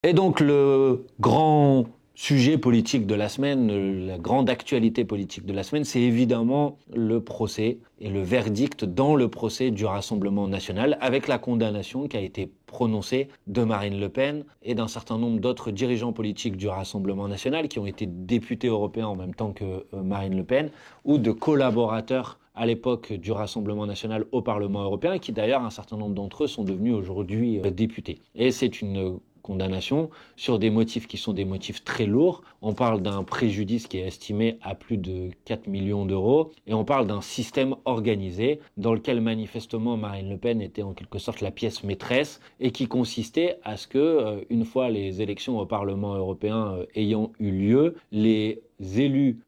Et donc le grand sujet politique de la semaine, la grande actualité politique de la semaine, c'est évidemment le procès et le verdict dans le procès du Rassemblement national avec la condamnation qui a été prononcée de Marine Le Pen et d'un certain nombre d'autres dirigeants politiques du Rassemblement national qui ont été députés européens en même temps que Marine Le Pen ou de collaborateurs à l'époque du Rassemblement national au Parlement européen, qui d'ailleurs, un certain nombre d'entre eux sont devenus aujourd'hui députés. Et c'est une condamnation sur des motifs qui sont des motifs très lourds. On parle d'un préjudice qui est estimé à plus de 4 millions d'euros et on parle d'un système organisé dans lequel manifestement Marine Le Pen était en quelque sorte la pièce maîtresse et qui consistait à ce que, une fois les élections au Parlement européen ayant eu lieu, les élus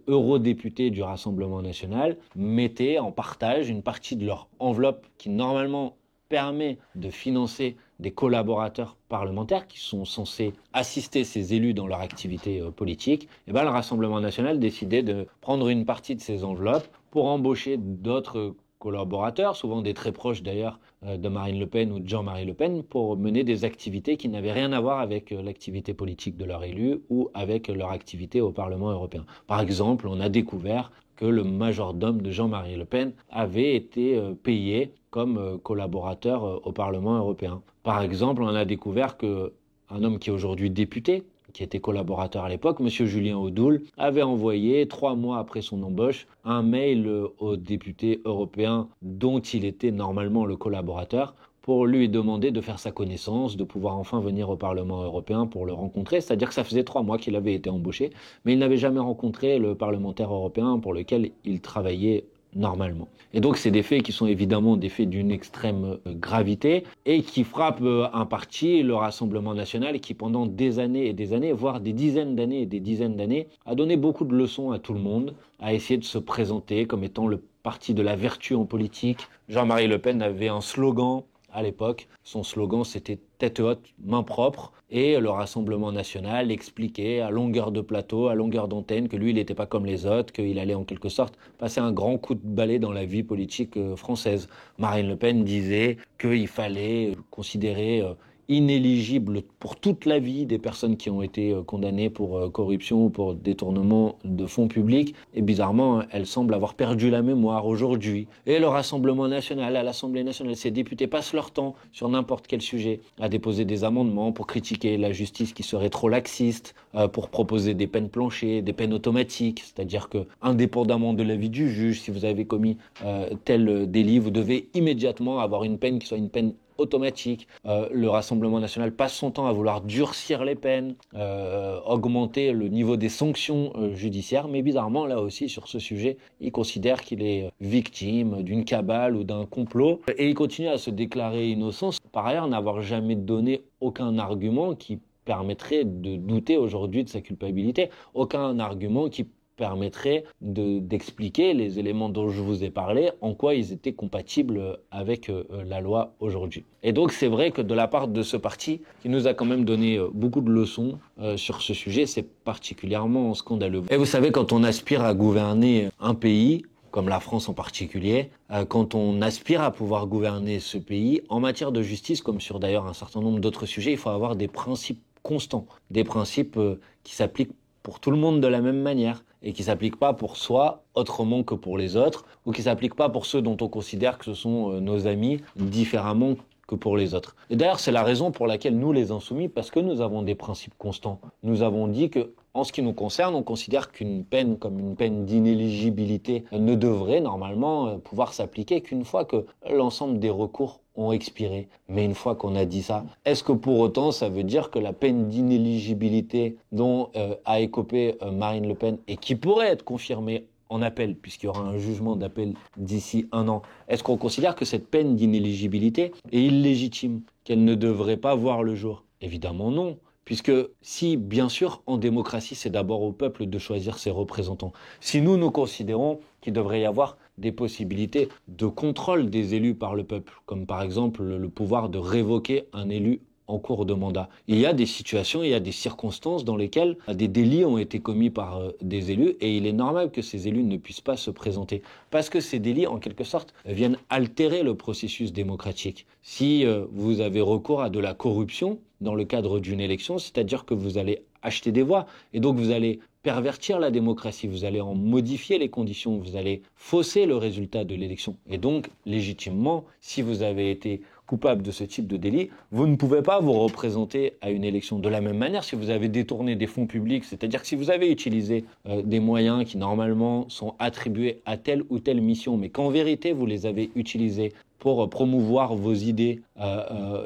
eurodéputés du Rassemblement national mettaient en partage une partie de leur enveloppe qui normalement permet de financer des collaborateurs parlementaires qui sont censés assister ces élus dans leur activité politique. Et le Rassemblement national décidait de prendre une partie de ces enveloppes pour embaucher d'autres collaborateurs, souvent des très proches d'ailleurs de Marine Le Pen ou de Jean-Marie Le Pen, pour mener des activités qui n'avaient rien à voir avec l'activité politique de leur élu ou avec leur activité au Parlement européen. Par exemple, on a découvert que le majordome de Jean-Marie Le Pen avait été payé comme collaborateur au Parlement européen. Par exemple, on a découvert que un homme qui est aujourd'hui député, qui était collaborateur à l'époque, M. Julien Audoul, avait envoyé 3 mois après son embauche un mail au député européen dont il était normalement le collaborateur pour lui demander de faire sa connaissance, de pouvoir enfin venir au Parlement européen pour le rencontrer. C'est-à-dire que ça faisait 3 mois qu'il avait été embauché, mais il n'avait jamais rencontré le parlementaire européen pour lequel il travaillait normalement. Et donc c'est des faits qui sont évidemment des faits d'une extrême gravité et qui frappent un parti, le Rassemblement national, qui pendant des années et des années, voire des dizaines d'années et des dizaines d'années, a donné beaucoup de leçons à tout le monde, a essayé de se présenter comme étant le parti de la vertu en politique. Jean-Marie Le Pen avait un slogan à l'époque. Son slogan, c'était « tête haute, main propre ». Et le Rassemblement national expliquait à longueur de plateau, à longueur d'antenne, que lui, il n'était pas comme les autres, qu'il allait en quelque sorte passer un grand coup de balai dans la vie politique française. Marine Le Pen disait qu'il fallait considérer inéligible pour toute la vie des personnes qui ont été condamnées pour corruption ou pour détournement de fonds publics. Et bizarrement, elle semble avoir perdu la mémoire aujourd'hui. Et le Rassemblement national, à l'Assemblée nationale, ses députés passent leur temps sur n'importe quel sujet à déposer des amendements pour critiquer la justice qui serait trop laxiste, pour proposer des peines planchées, des peines automatiques, c'est-à-dire que, indépendamment de l'avis du juge, si vous avez commis tel délit, vous devez immédiatement avoir une peine qui soit une peine automatique. Le Rassemblement national passe son temps à vouloir durcir les peines, augmenter le niveau des sanctions judiciaires, mais bizarrement, là aussi, sur ce sujet, il considère qu'il est victime d'une cabale ou d'un complot, et il continue à se déclarer innocent, par ailleurs n'avoir jamais donné aucun argument qui permettrait de douter aujourd'hui de sa culpabilité, aucun argument qui permettrait d'expliquer les éléments dont je vous ai parlé, en quoi ils étaient compatibles avec la loi aujourd'hui. Et donc c'est vrai que de la part de ce parti, qui nous a quand même donné beaucoup de leçons sur ce sujet, c'est particulièrement scandaleux. Et vous savez, quand on aspire à gouverner un pays, comme la France en particulier, quand on aspire à pouvoir gouverner ce pays, en matière de justice, comme sur d'ailleurs un certain nombre d'autres sujets, il faut avoir des principes constants, des principes qui s'appliquent pour tout le monde de la même manière et qui s'applique pas pour soi autrement que pour les autres, ou qui s'applique pas pour ceux dont on considère que ce sont nos amis différemment que pour les autres. Et d'ailleurs, c'est la raison pour laquelle nous, les Insoumis, parce que nous avons des principes constants, nous avons dit que, en ce qui nous concerne, on considère qu'une peine comme une peine d'inéligibilité ne devrait normalement pouvoir s'appliquer qu'une fois que l'ensemble des recours ont expiré. Mais une fois qu'on a dit ça, est-ce que pour autant ça veut dire que la peine d'inéligibilité dont a écopé Marine Le Pen et qui pourrait être confirmée en appel, puisqu'il y aura un jugement d'appel d'ici 1 an, est-ce qu'on considère que cette peine d'inéligibilité est illégitime, qu'elle ne devrait pas voir le jour? Évidemment non. Puisque si, bien sûr, en démocratie, c'est d'abord au peuple de choisir ses représentants. Si nous considérons qu'il devrait y avoir des possibilités de contrôle des élus par le peuple, comme par exemple le pouvoir de révoquer un élu en cours de mandat. Il y a des situations, il y a des circonstances dans lesquelles des délits ont été commis par des élus et il est normal que ces élus ne puissent pas se présenter. Parce que ces délits, en quelque sorte, viennent altérer le processus démocratique. Si vous avez recours à de la corruption, dans le cadre d'une élection, c'est-à-dire que vous allez acheter des voix et donc vous allez pervertir la démocratie, vous allez en modifier les conditions, vous allez fausser le résultat de l'élection. Et donc, légitimement, si vous avez été coupable de ce type de délit, vous ne pouvez pas vous représenter à une élection. De la même manière, si vous avez détourné des fonds publics, c'est-à-dire que si vous avez utilisé des moyens qui normalement sont attribués à telle ou telle mission, mais qu'en vérité vous les avez utilisés pour promouvoir vos idées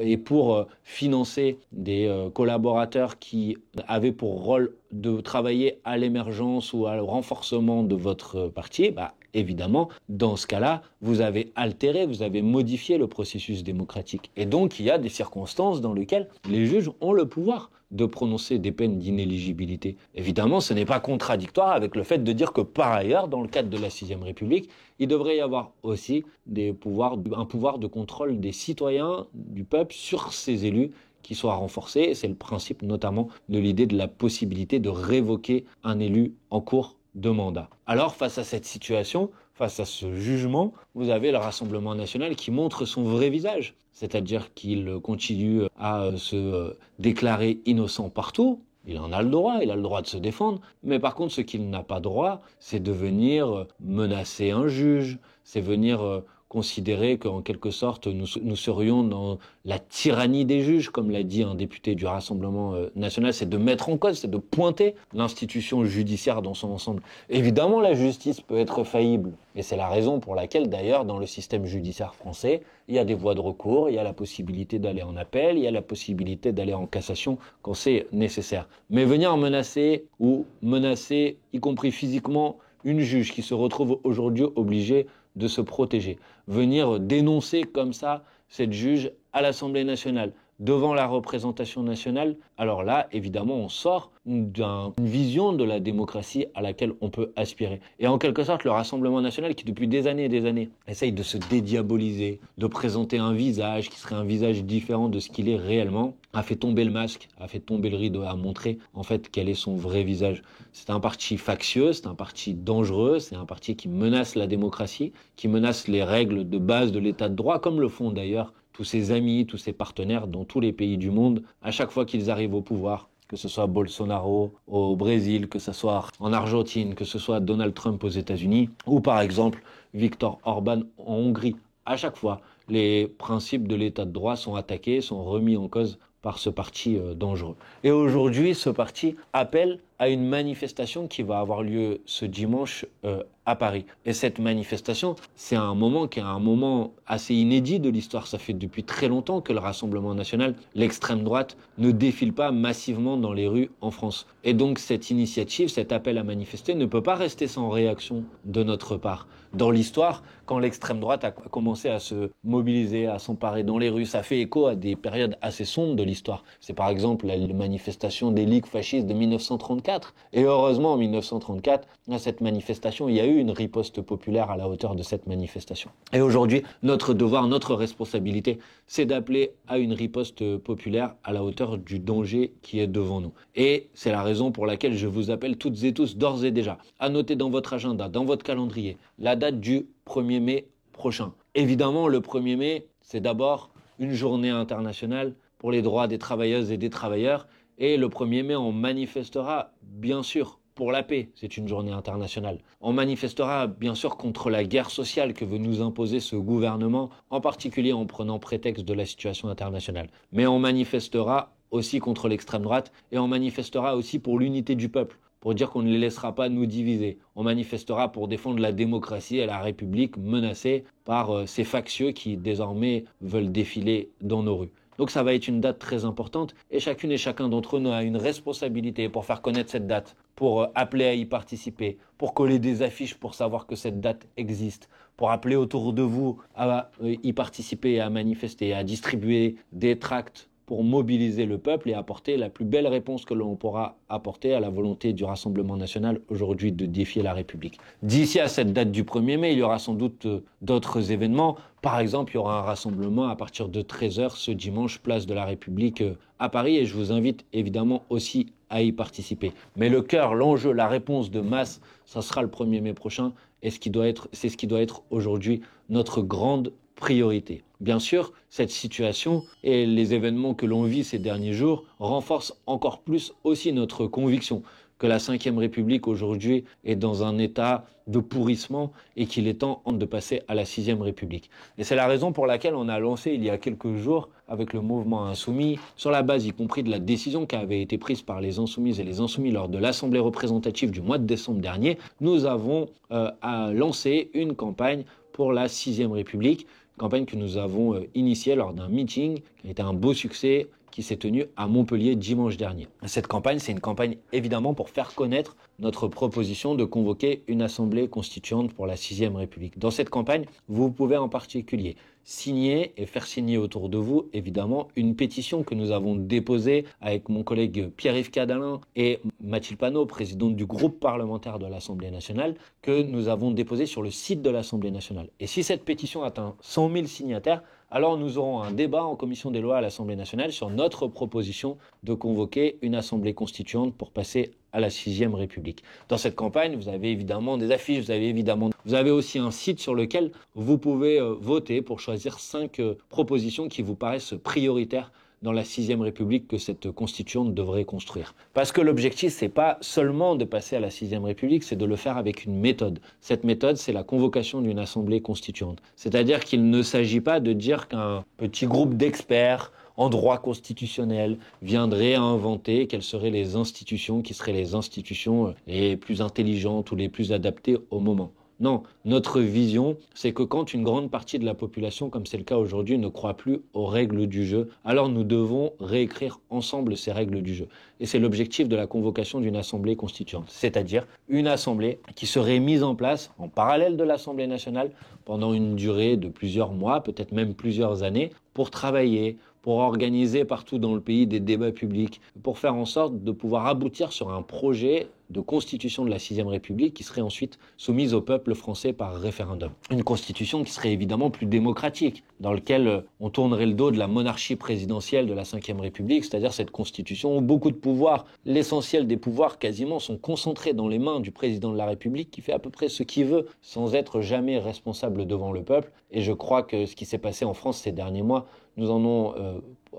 et pour financer des collaborateurs qui avaient pour rôle de travailler à l'émergence ou au renforcement de votre parti, évidemment, dans ce cas-là, vous avez altéré, vous avez modifié le processus démocratique. Et donc, il y a des circonstances dans lesquelles les juges ont le pouvoir de prononcer des peines d'inéligibilité. Évidemment, ce n'est pas contradictoire avec le fait de dire que par ailleurs, dans le cadre de la Sixième République, il devrait y avoir aussi un pouvoir de contrôle des citoyens, du peuple, sur ces élus qui soit renforcé. C'est le principe notamment de l'idée de la possibilité de révoquer un élu en cours de mandat. Alors, face à cette situation, face à ce jugement, vous avez le Rassemblement national qui montre son vrai visage. C'est-à-dire qu'il continue à se déclarer innocent partout. Il en a le droit, il a le droit de se défendre. Mais par contre, ce qu'il n'a pas droit, c'est de venir menacer un juge, c'est venir considérer qu'en quelque sorte, nous serions dans la tyrannie des juges, comme l'a dit un député du Rassemblement national, c'est de mettre en cause, c'est de pointer l'institution judiciaire dans son ensemble. Évidemment, la justice peut être faillible, et c'est la raison pour laquelle, d'ailleurs, dans le système judiciaire français, il y a des voies de recours, il y a la possibilité d'aller en appel, il y a la possibilité d'aller en cassation quand c'est nécessaire. Mais venir menacer, y compris physiquement, une juge qui se retrouve aujourd'hui obligée de se protéger. Venir dénoncer comme ça cette juge à l'Assemblée nationale, devant la représentation nationale, alors là, évidemment, on sort d'une vision de la démocratie à laquelle on peut aspirer. Et en quelque sorte, le Rassemblement national, qui depuis des années essaye de se dédiaboliser, de présenter un visage qui serait un visage différent de ce qu'il est réellement, a fait tomber le masque, a fait tomber le rideau, a montré en fait quel est son vrai visage. C'est un parti factieux, c'est un parti dangereux, c'est un parti qui menace la démocratie, qui menace les règles de base de l'état de droit, comme le font d'ailleurs tous ses amis, tous ses partenaires dans tous les pays du monde, à chaque fois qu'ils arrivent au pouvoir, que ce soit Bolsonaro au Brésil, que ce soit en Argentine, que ce soit Donald Trump aux États-Unis, ou par exemple Viktor Orban en Hongrie. À chaque fois, les principes de l'état de droit sont attaqués, sont remis en cause par ce parti dangereux. Et aujourd'hui, ce parti appelle à une manifestation qui va avoir lieu ce dimanche à Paris. Et cette manifestation, c'est un moment qui est un moment assez inédit de l'histoire. Ça fait depuis très longtemps que le Rassemblement national, l'extrême droite, ne défile pas massivement dans les rues en France. Et donc cette initiative, cet appel à manifester ne peut pas rester sans réaction de notre part. Dans l'histoire, quand l'extrême droite a commencé à se mobiliser, à s'emparer dans les rues, ça fait écho à des périodes assez sombres de l'histoire. C'est par exemple la manifestation des ligues fascistes de 1934. Et heureusement, en 1934, à cette manifestation, il y a eu une riposte populaire à la hauteur de cette manifestation. Et aujourd'hui, notre devoir, notre responsabilité, c'est d'appeler à une riposte populaire à la hauteur du danger qui est devant nous. Et c'est la raison pour laquelle je vous appelle toutes et tous, d'ores et déjà, à noter dans votre agenda, dans votre calendrier, la date du 1er mai prochain. Évidemment, le 1er mai, c'est d'abord une journée internationale pour les droits des travailleuses et des travailleurs. Et le 1er mai, on manifestera, bien sûr, pour la paix. C'est une journée internationale. On manifestera, bien sûr, contre la guerre sociale que veut nous imposer ce gouvernement, en particulier en prenant prétexte de la situation internationale. Mais on manifestera aussi contre l'extrême droite et on manifestera aussi pour l'unité du peuple, pour dire qu'on ne les laissera pas nous diviser. On manifestera pour défendre la démocratie et la République menacée par ces factieux qui désormais veulent défiler dans nos rues. Donc ça va être une date très importante et chacune et chacun d'entre nous a une responsabilité pour faire connaître cette date, pour appeler à y participer, pour coller des affiches pour savoir que cette date existe, pour appeler autour de vous à y participer, à manifester, à distribuer des tracts pour mobiliser le peuple et apporter la plus belle réponse que l'on pourra apporter à la volonté du Rassemblement national aujourd'hui de défier la République. D'ici à cette date du 1er mai, il y aura sans doute d'autres événements. Par exemple, il y aura un rassemblement à partir de 13h ce dimanche, place de la République à Paris et je vous invite évidemment aussi à y participer. Mais le cœur, l'enjeu, la réponse de masse, ça sera le 1er mai prochain et c'est ce qui doit être aujourd'hui notre grande priorité. Bien sûr, cette situation et les événements que l'on vit ces derniers jours renforcent encore plus aussi notre conviction que la Ve République aujourd'hui est dans un état de pourrissement et qu'il est temps de passer à la Sixième République. Et c'est la raison pour laquelle on a lancé il y a quelques jours avec le mouvement Insoumis, sur la base y compris de la décision qui avait été prise par les Insoumises et les Insoumis lors de l'Assemblée représentative du mois de décembre dernier, nous avons lancé une campagne pour la Sixième République, campagne que nous avons initiée lors d'un meeting qui a été un beau succès qui s'est tenu à Montpellier dimanche dernier. Cette campagne, c'est une campagne évidemment pour faire connaître notre proposition de convoquer une assemblée constituante pour la Sixième République. Dans cette campagne, vous pouvez en particulier signer et faire signer autour de vous, évidemment, une pétition que nous avons déposée avec mon collègue Pierre-Yves Cadalin et Mathilde Panot, présidente du groupe parlementaire de l'Assemblée nationale, que nous avons déposée sur le site de l'Assemblée nationale. Et si cette pétition atteint 100 000 signataires, alors nous aurons un débat en commission des lois à l'Assemblée nationale sur notre proposition de convoquer une assemblée constituante pour passer à la Sixième République. Dans cette campagne, vous avez évidemment des affiches, vous avez aussi un site sur lequel vous pouvez voter pour choisir 5 propositions qui vous paraissent prioritaires dans la Sixième République que cette constituante devrait construire. Parce que l'objectif, c'est pas seulement de passer à la Sixième République, c'est de le faire avec une méthode. Cette méthode, c'est la convocation d'une assemblée constituante. C'est-à-dire qu'il ne s'agit pas de dire qu'un petit groupe d'experts en droit constitutionnel viendrait à inventer quelles seraient les institutions qui seraient les institutions les plus intelligentes ou les plus adaptées au moment. Non, notre vision, c'est que quand une grande partie de la population, comme c'est le cas aujourd'hui, ne croit plus aux règles du jeu, alors nous devons réécrire ensemble ces règles du jeu. Et c'est l'objectif de la convocation d'une assemblée constituante, c'est-à-dire une assemblée qui serait mise en place en parallèle de l'Assemblée nationale pendant une durée de plusieurs mois, peut-être même plusieurs années, pour travailler, pour organiser partout dans le pays des débats publics, pour faire en sorte de pouvoir aboutir sur un projet de constitution de la Sixième République qui serait ensuite soumise au peuple français par référendum. Une constitution qui serait évidemment plus démocratique, dans laquelle on tournerait le dos de la monarchie présidentielle de la Ve République, c'est-à-dire cette constitution où beaucoup de pouvoirs, l'essentiel des pouvoirs quasiment, sont concentrés dans les mains du président de la République qui fait à peu près ce qu'il veut sans être jamais responsable devant le peuple. Et je crois que ce qui s'est passé en France ces derniers mois, nous en ont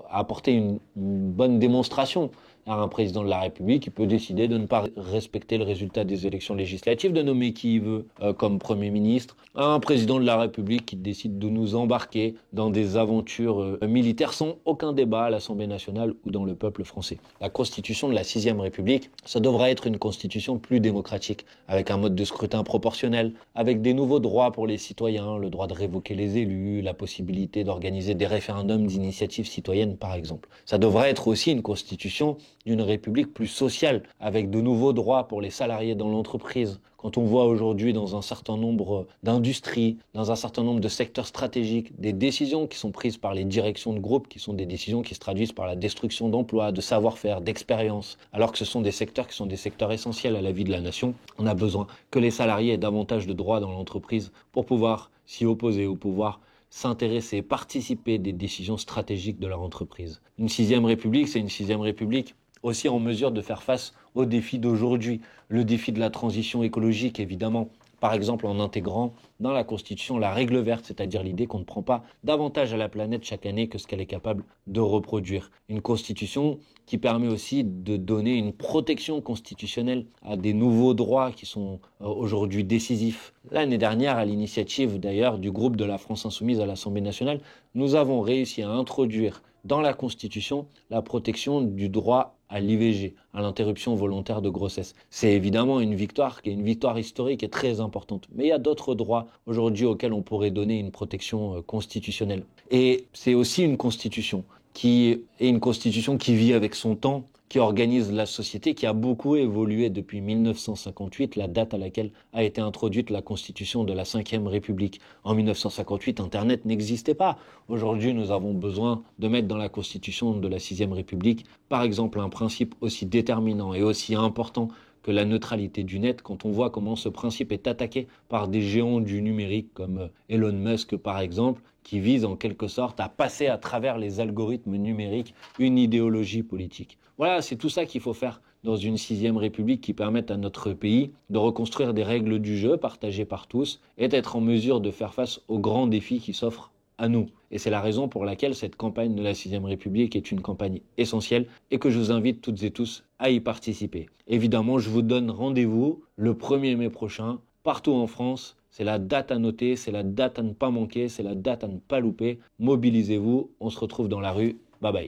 apporté une bonne démonstration. Un président de la République qui peut décider de ne pas respecter le résultat des élections législatives, de nommer qui il veut comme Premier ministre. Un président de la République qui décide de nous embarquer dans des aventures militaires sans aucun débat à l'Assemblée nationale ou dans le peuple français. La constitution de la Sixième République, ça devrait être une constitution plus démocratique, avec un mode de scrutin proportionnel, avec des nouveaux droits pour les citoyens, le droit de révoquer les élus, la possibilité d'organiser des référendums d'initiative citoyenne par exemple. Ça devrait être aussi une constitution d'une république plus sociale, avec de nouveaux droits pour les salariés dans l'entreprise. Quand on voit aujourd'hui dans un certain nombre d'industries, dans un certain nombre de secteurs stratégiques, des décisions qui sont prises par les directions de groupe, qui sont des décisions qui se traduisent par la destruction d'emplois, de savoir-faire, d'expérience, alors que ce sont des secteurs qui sont des secteurs essentiels à la vie de la nation, on a besoin que les salariés aient davantage de droits dans l'entreprise pour pouvoir s'y opposer au pouvoir, s'intéresser, participer des décisions stratégiques de leur entreprise. Une Sixième République, c'est une Sixième République aussi en mesure de faire face aux défis d'aujourd'hui. Le défi de la transition écologique, évidemment, par exemple en intégrant dans la Constitution la règle verte, c'est-à-dire l'idée qu'on ne prend pas davantage à la planète chaque année que ce qu'elle est capable de reproduire. Une Constitution qui permet aussi de donner une protection constitutionnelle à des nouveaux droits qui sont aujourd'hui décisifs. L'année dernière, à l'initiative d'ailleurs du groupe de la France Insoumise à l'Assemblée nationale, nous avons réussi à introduire dans la Constitution la protection du droit à l'IVG, à l'interruption volontaire de grossesse. C'est évidemment une victoire qui est une victoire historique et très importante. Mais il y a d'autres droits aujourd'hui auxquels on pourrait donner une protection constitutionnelle. Et c'est aussi une constitution qui vit avec son temps, qui organise la société, qui a beaucoup évolué depuis 1958, la date à laquelle a été introduite la constitution de la Ve République. En 1958, Internet n'existait pas. Aujourd'hui, nous avons besoin de mettre dans la constitution de la Sixième République, par exemple, un principe aussi déterminant et aussi important que la neutralité du net, quand on voit comment ce principe est attaqué par des géants du numérique comme Elon Musk par exemple, qui visent en quelque sorte à passer à travers les algorithmes numériques une idéologie politique. Voilà, c'est tout ça qu'il faut faire dans une Sixième République qui permette à notre pays de reconstruire des règles du jeu partagées par tous et d'être en mesure de faire face aux grands défis qui s'offrent à nous. Et c'est la raison pour laquelle cette campagne de la 6ème République est une campagne essentielle et que je vous invite toutes et tous à y participer. Évidemment, je vous donne rendez-vous le 1er mai prochain, partout en France. C'est la date à noter, c'est la date à ne pas manquer, c'est la date à ne pas louper. Mobilisez-vous, on se retrouve dans la rue. Bye bye.